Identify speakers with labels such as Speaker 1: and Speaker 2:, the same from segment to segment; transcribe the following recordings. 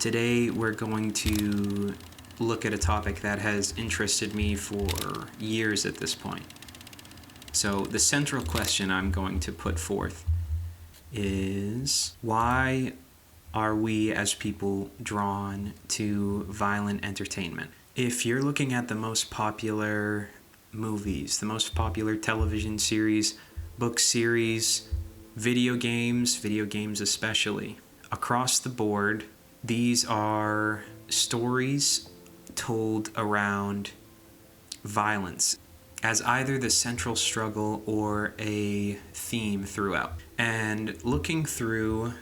Speaker 1: Today we're going to look at a topic that has interested me for years at this point. So the central question I'm going to put forth is, why are we as people drawn to violent entertainment? If you're looking at the most popular movies, the most popular television series, book series, video games especially, across the board, these are stories told around violence as either the central struggle or a theme throughout. And looking through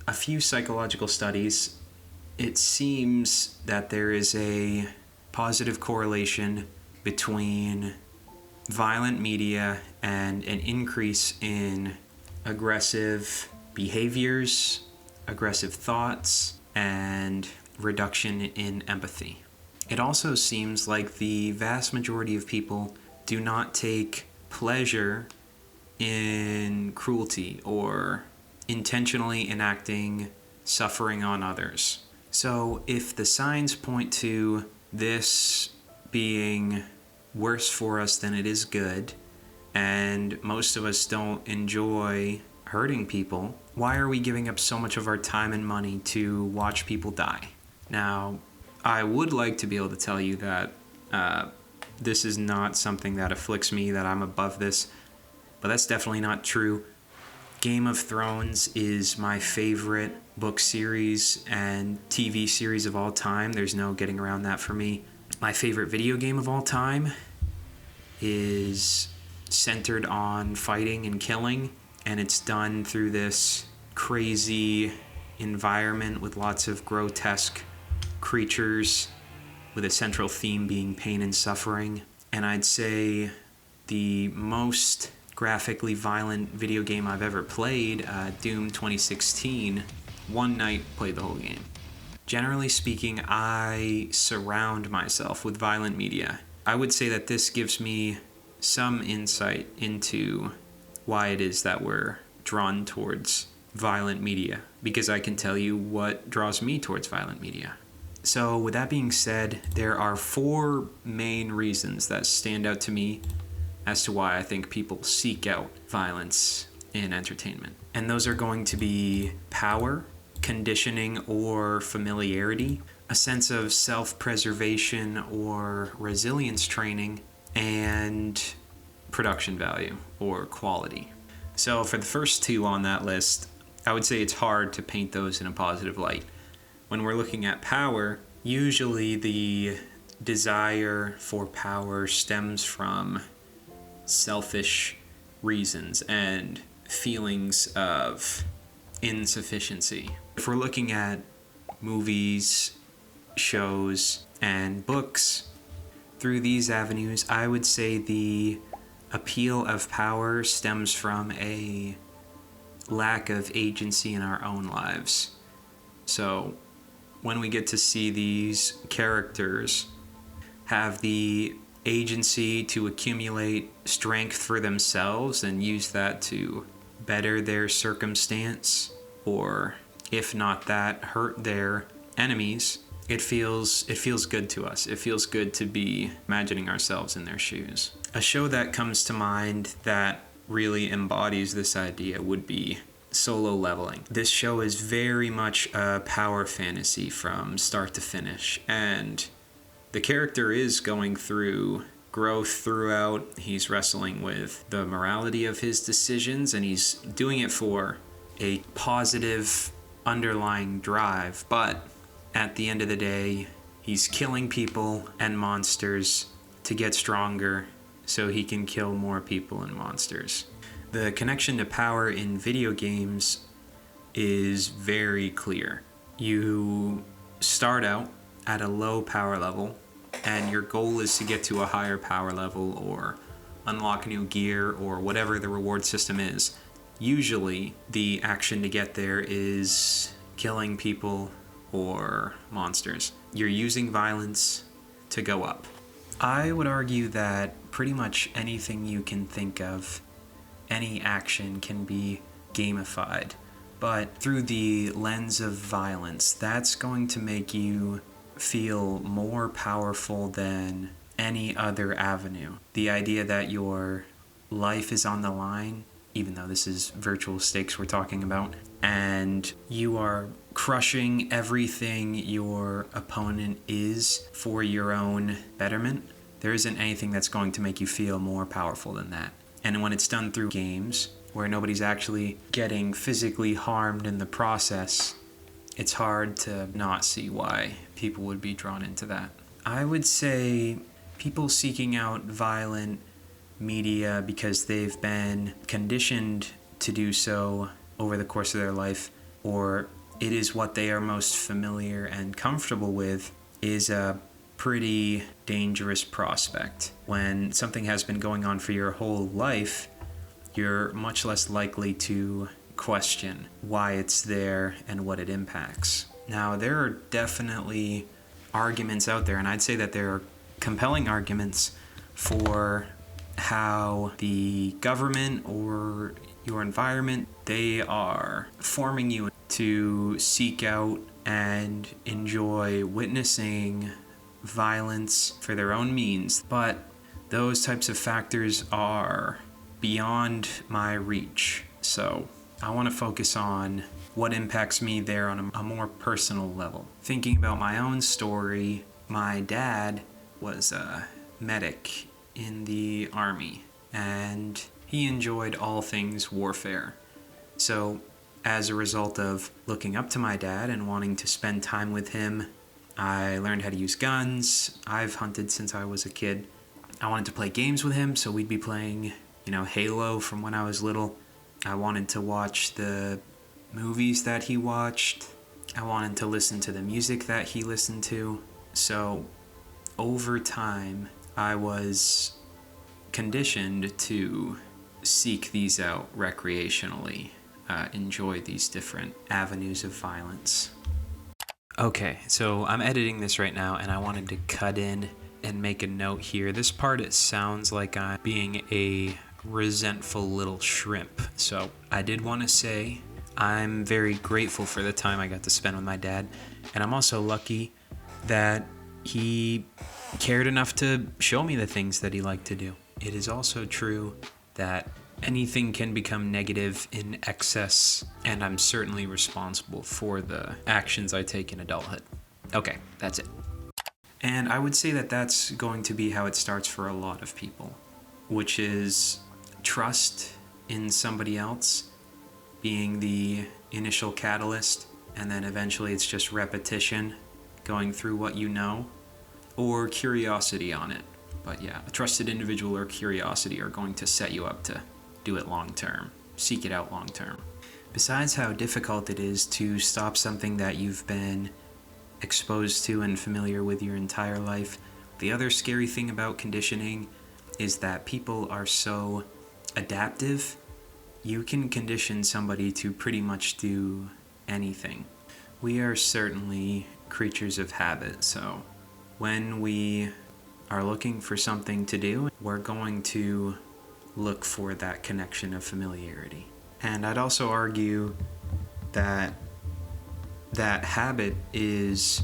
Speaker 1: a few psychological studies, it seems that there is a positive correlation between violent media and an increase in aggressive behaviors, aggressive thoughts, and reduction in empathy. It also seems like the vast majority of people do not take pleasure in cruelty or intentionally enacting suffering on others. So if the signs point to this being worse for us than it is good, and most of us don't enjoy hurting people, why are we giving up so much of our time and money to watch people die? Now, I would like to be able to tell you that this is not something that afflicts me, that I'm above this, but that's definitely not true. Game of Thrones is my favorite book series and TV series of all time. There's no getting around that for me. My favorite video game of all time is centered on fighting and killing, and it's done through this crazy environment with lots of grotesque creatures, with a central theme being pain and suffering. And I'd say the most graphically violent video game I've ever played, Doom 2016, one night played the whole game. Generally speaking, I surround myself with violent media. I would say that this gives me some insight into why it is that we're drawn towards violent media, because I can tell you what draws me towards violent media. So with that being said, there are 4 main reasons that stand out to me as to why I think people seek out violence in entertainment. And those are going to be power, conditioning or familiarity, a sense of self-preservation or resilience training, and production value or quality. So for the first 2 on that list, I would say it's hard to paint those in a positive light. When we're looking at power, usually the desire for power stems from selfish reasons and feelings of insufficiency. If we're looking at movies, shows, and books, through these avenues, I would say the appeal of power stems from a lack of agency in our own lives. So when we get to see these characters have the agency to accumulate strength for themselves and use that to better their circumstance, or if not that, hurt their enemies, it feels good to us. It feels good to be imagining ourselves in their shoes. A show that comes to mind that really embodies this idea would be Solo Leveling. This show is very much a power fantasy from start to finish, and the character is going through growth throughout. He's wrestling with the morality of his decisions, and he's doing it for a positive underlying drive, but at the end of the day, he's killing people and monsters to get stronger so he can kill more people and monsters. The connection to power in video games is very clear. You start out at a low power level, and your goal is to get to a higher power level or unlock new gear or whatever the reward system is. Usually, the action to get there is killing people or monsters. You're using violence to go up. I would argue that pretty much anything you can think of, any action can be gamified, but through the lens of violence, that's going to make you feel more powerful than any other avenue. The idea that your life is on the line, even though this is virtual stakes we're talking about, and you are crushing everything your opponent is for your own betterment, there isn't anything that's going to make you feel more powerful than that. And when it's done through games, where nobody's actually getting physically harmed in the process, it's hard to not see why people would be drawn into that. I would say people seeking out violent media because they've been conditioned to do so over the course of their life, or it is what they are most familiar and comfortable with, is a pretty dangerous prospect. When something has been going on for your whole life, you're much less likely to question why it's there and what it impacts. Now, there are definitely arguments out there, and I'd say that there are compelling arguments for how the government or your environment, they are forming you to seek out and enjoy witnessing violence for their own means. But those types of factors are beyond my reach. So I want to focus on what impacts me there on a more personal level. Thinking about my own story, my dad was a medic in the Army, and he enjoyed all things warfare. So as a result of looking up to my dad and wanting to spend time with him, I learned how to use guns. I've hunted since I was a kid. I wanted to play games with him, so we'd be playing, Halo from when I was little. I wanted to watch the movies that he watched. I wanted to listen to the music that he listened to. So over time, I was conditioned to seek these out recreationally, enjoy these different avenues of violence. Okay, so I'm editing this right now, and I wanted to cut in and make a note here. This part, it sounds like I'm being a resentful little shrimp. So I did want to say I'm very grateful for the time I got to spend with my dad, and I'm also lucky that he cared enough to show me the things that he liked to do. It is also true that anything can become negative in excess, and I'm certainly responsible for the actions I take in adulthood. Okay, that's it. And I would say that that's going to be how it starts for a lot of people, which is trust in somebody else being the initial catalyst, and then eventually it's just repetition, going through what you know, or curiosity on it. But yeah, a trusted individual or curiosity are going to set you up to do it long term, seek it out long term. Besides how difficult it is to stop something that you've been exposed to and familiar with your entire life, the other scary thing about conditioning is that people are so adaptive. You can condition somebody to pretty much do anything. We are certainly creatures of habit, so when we are looking for something to do, we're going to look for that connection of familiarity. And I'd also argue that that habit is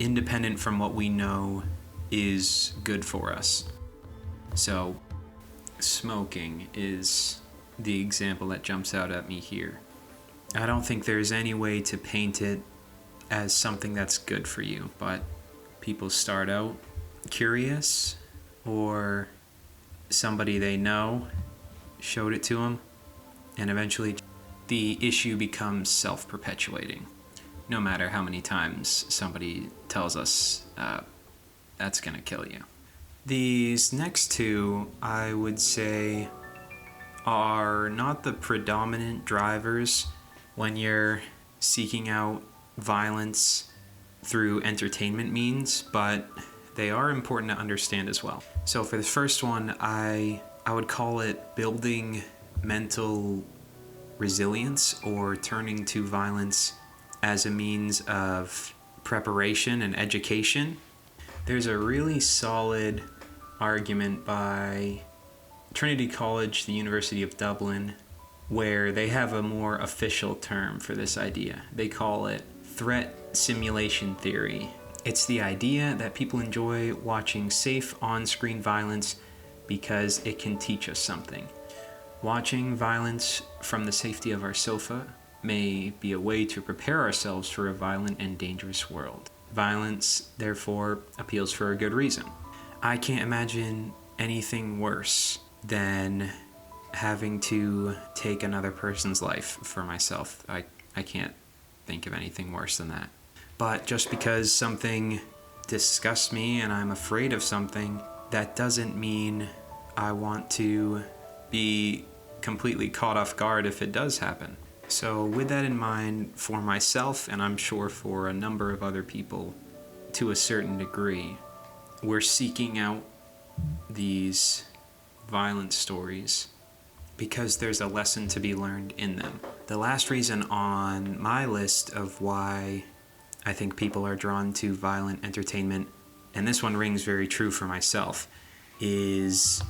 Speaker 1: independent from what we know is good for us. So smoking is the example that jumps out at me here. I don't think there's any way to paint it as something that's good for you, but people start out curious, or somebody they know showed it to them, and eventually the issue becomes self-perpetuating. No matter how many times somebody tells us that's gonna kill you. These next two, I would say, are not the predominant drivers when you're seeking out violence through entertainment means, but they are important to understand as well. So for the first one, I would call it building mental resilience, or turning to violence as a means of preparation and education. There's a really solid argument by Trinity College, the University of Dublin, where they have a more official term for this idea. They call it threat simulation theory. It's the idea that people enjoy watching safe on-screen violence because it can teach us something. Watching violence from the safety of our sofa may be a way to prepare ourselves for a violent and dangerous world. Violence, therefore, appeals for a good reason. I can't imagine anything worse than having to take another person's life for myself. I can't think of anything worse than that. But just because something disgusts me and I'm afraid of something, that doesn't mean I want to be completely caught off guard if it does happen. So with that in mind, for myself, and I'm sure for a number of other people to a certain degree, we're seeking out these violent stories because there's a lesson to be learned in them. The last reason on my list of why I think people are drawn to violent entertainment, and this one rings very true for myself, is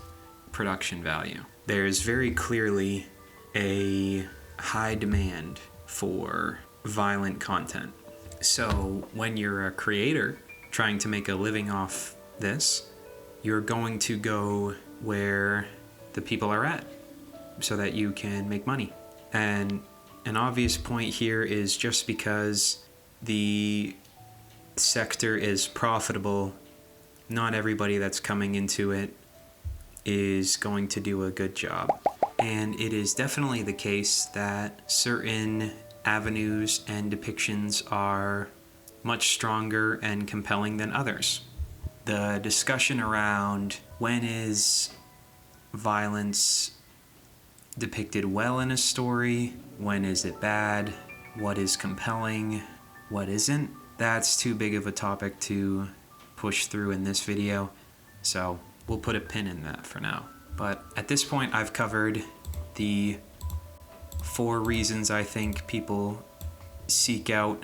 Speaker 1: production value. There's very clearly a high demand for violent content. So when you're a creator trying to make a living off this, you're going to go where the people are at so that you can make money. And an obvious point here is just because the sector is profitable, not everybody that's coming into it is going to do a good job. And it is definitely the case that certain avenues and depictions are much stronger and compelling than others. The discussion around when is violence depicted well in a story, when is it bad, what is compelling, what isn't, that's too big of a topic to push through in this video, so we'll put a pin in that for now. But at this point, I've covered the 4 reasons I think people seek out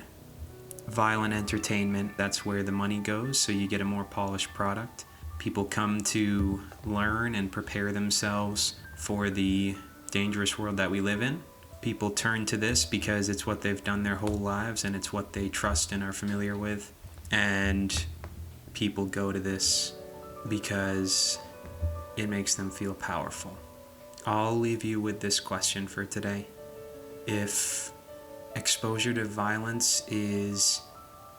Speaker 1: violent entertainment. That's where the money goes, so you get a more polished product. People come to learn and prepare themselves for the dangerous world that we live in. People turn to this because it's what they've done their whole lives and it's what they trust and are familiar with. And people go to this because it makes them feel powerful. I'll leave you with this question for today. If exposure to violence is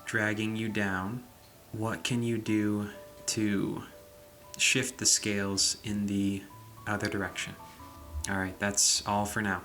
Speaker 1: dragging you down, what can you do to shift the scales in the other direction? All right, that's all for now.